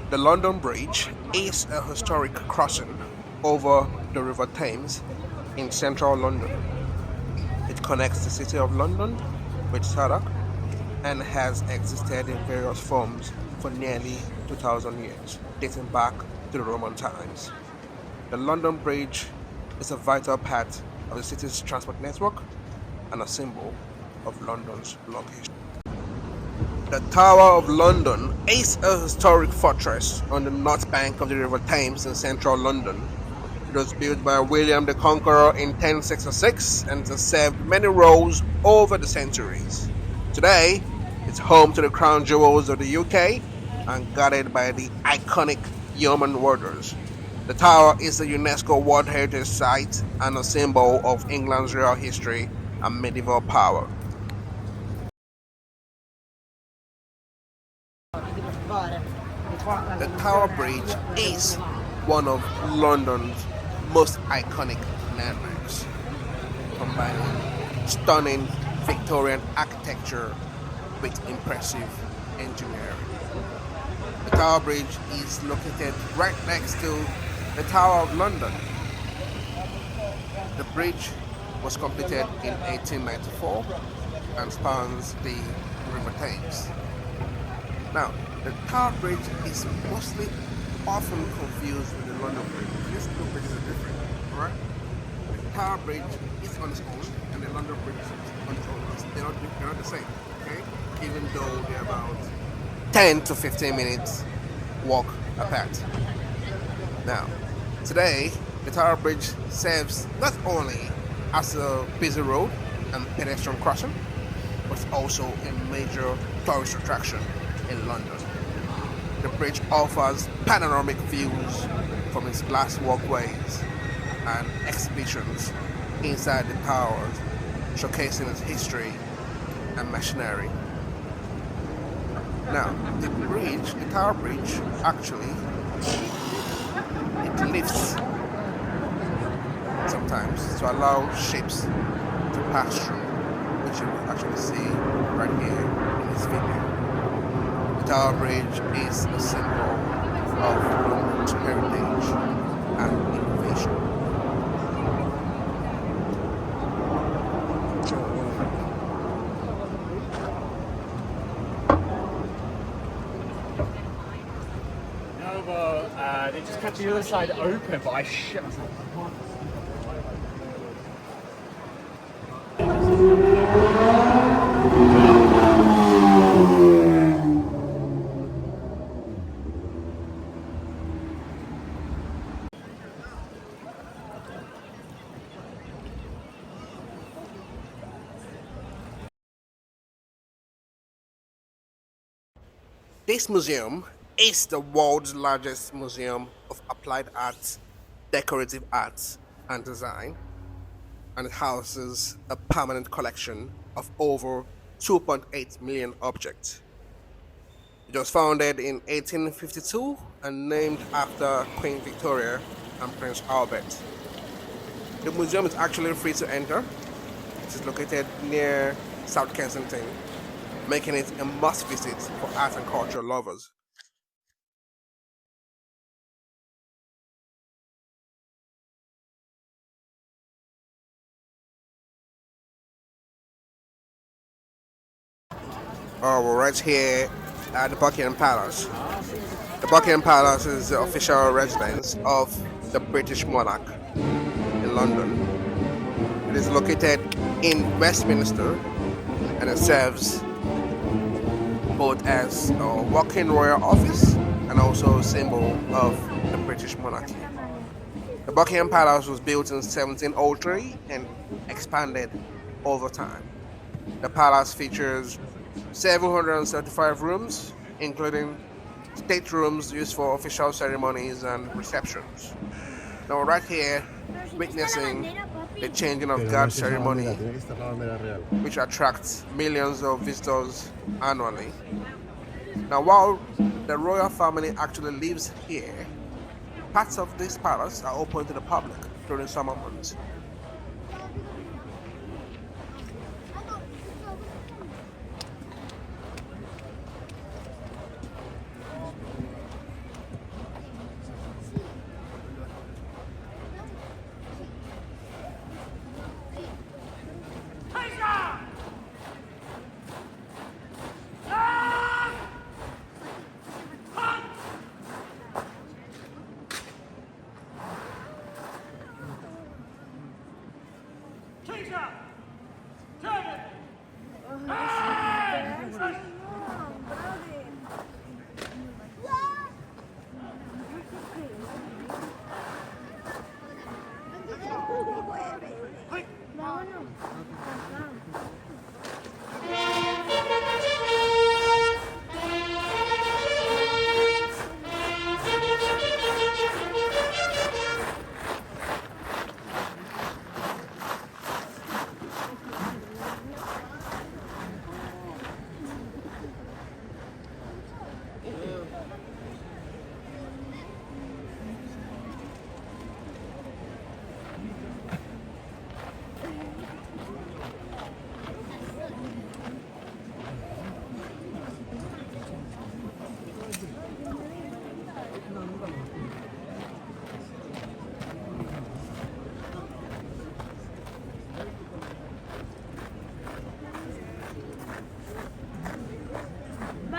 The London Bridge is a historic crossing over the River Thames in central London. It connects the City of London with Southwark and has existed in various forms for nearly 2000 years, dating back to the Roman times. The London Bridge is a vital part of the city's transport network and a symbol of London's long history. The Tower of London is a historic fortress on the north bank of the River Thames in central London. It was built by William the Conqueror in 1066 and has served many roles over the centuries. Today, it's home to the crown jewels of the UK and guarded by the iconic Yeoman Warders. The tower is a UNESCO World Heritage Site and a symbol of England's royal history and medieval power. The Tower Bridge is one of London's most iconic landmarks, combining stunning Victorian architecture with impressive engineering. The Tower Bridge is located right next to the Tower of London. The bridge was completed in 1894 and spans the River Thames. Now, the Tower Bridge is mostly often confused with the London Bridge. These two bridges are different, alright? The Tower Bridge is on its own, and the London Bridge is on its own. They're not the same, okay? Even though they're about 10 to 15 minutes walk apart. Now, today, the Tower Bridge serves not only as a busy road and pedestrian crossing, but also a major tourist attraction in London. The bridge offers panoramic views from its glass walkways and exhibitions inside the towers, showcasing its history and machinery. Now, the Tower Bridge, actually, it lifts sometimes to allow ships to pass through, which you will actually see right here in this video. The Tower Bridge is a symbol of London's heritage and innovation. No, but they just kept the other side open, but I shut myself. This museum is the world's largest museum of applied arts, decorative arts, and design, and it houses a permanent collection of over 2.8 million objects. It was founded in 1852 and named after Queen Victoria and Prince Albert. The museum is actually free to enter. It is located near South Kensington, making it a must visit for art and culture lovers. We're right here at the Buckingham Palace. The Buckingham Palace is the official residence of the British monarch in London. It is located in Westminster and it serves both as a walk-in royal office and also a symbol of the British monarchy. The Buckingham Palace was built in 1703 and expanded over time. The palace features 735 rooms, including staterooms used for official ceremonies and receptions. Now, right here, witnessing the changing of guard ceremony, which attracts millions of visitors annually. Now, while the royal family actually lives here, parts of this palace are open to the public during summer months.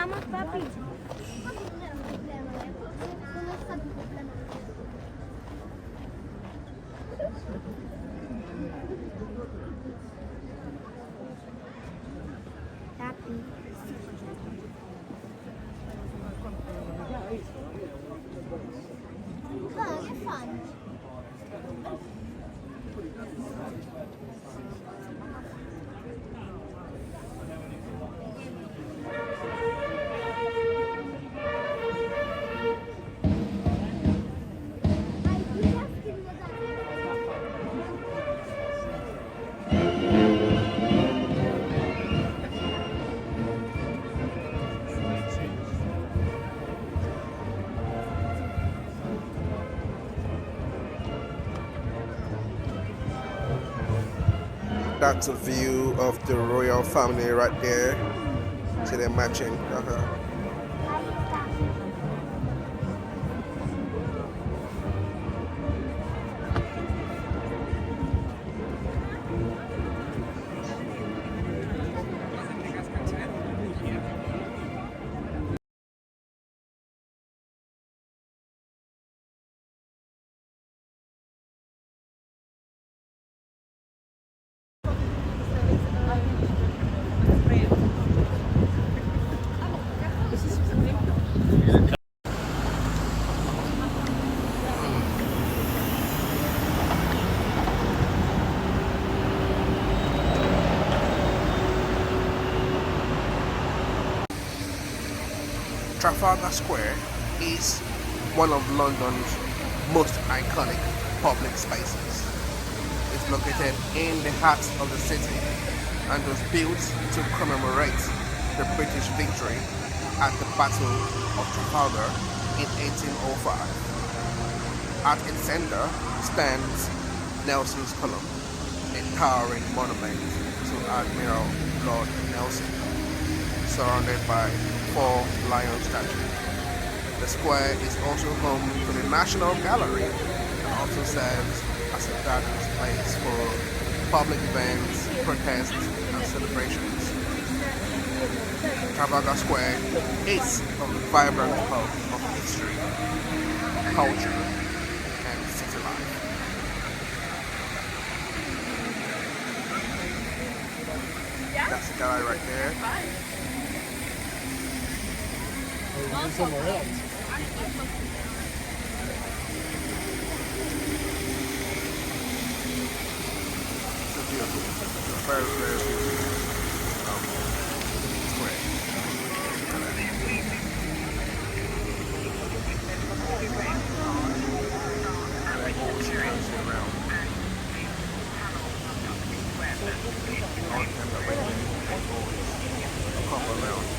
Salamat, papi. Papi. Che fanno? That's a view of the royal family right there. See they're matching. Trafalgar Square is one of London's most iconic public spaces. It's located in the heart of the city and was built to commemorate the British victory at the Battle of Trafalgar in 1805. At its center stands Nelson's Column, a towering monument to Admiral Lord Nelson, surrounded by 4 lion statues. The square is also home to the National Gallery and also serves as a gathering place for public events, protests, and celebrations. Trafalgar Square is a vibrant hub of history, culture, and city life. That's the gallery right there. Somewhere else. It's beautiful. It's very, very beautiful. Square. Around. All the time that way, always a couple around.